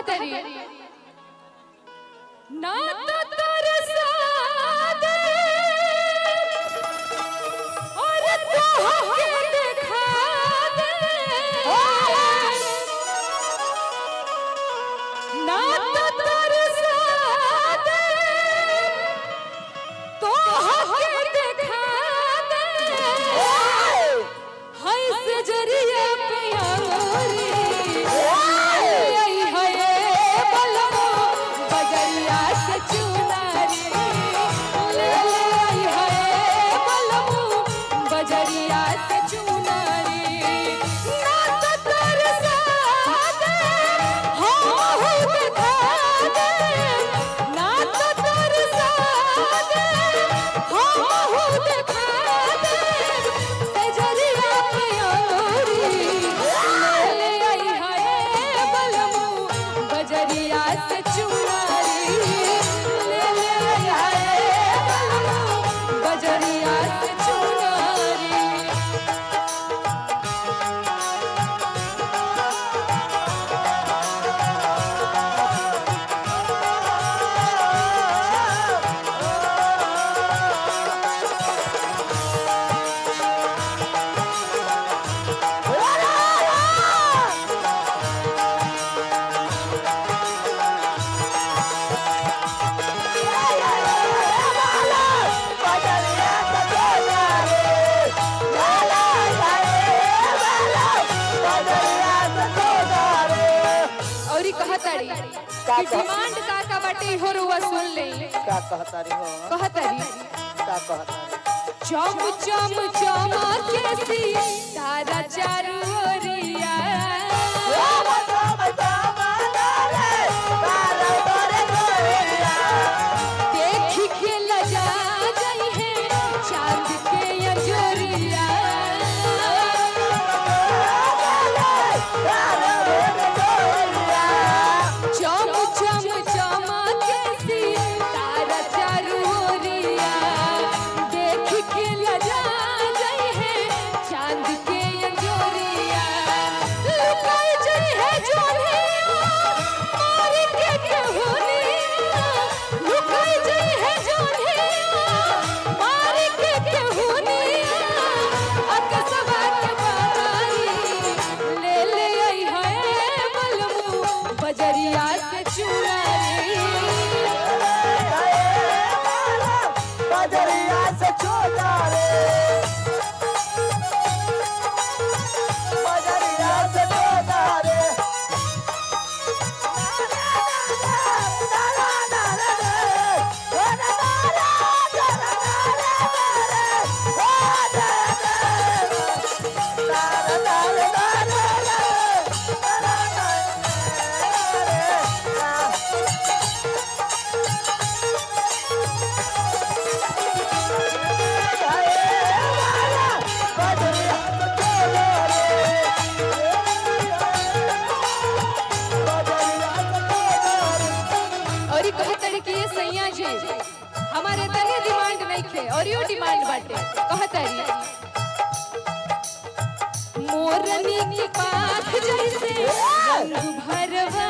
तरी ना तो तरसा दे और तोहके देखा दे ना तो तरसा दे तोहके देखा दे हाय से जरिया पे आरी डिमांड का बाटे हो रुआ सुन ले का कहतारी हो कहतारी का कहतारी चम चम चमकेसी तारा चारू ओरिया देखी के लजा गई है चांद के अंजोरिया बजरिया से चुनारी बजरिया से चुनारी बजरिया से चुनारी हमारे तने डिमांड नहीं खे और यो डिमांड बाटे कहतारी मोरनी की पाख जैसे रंग भरवा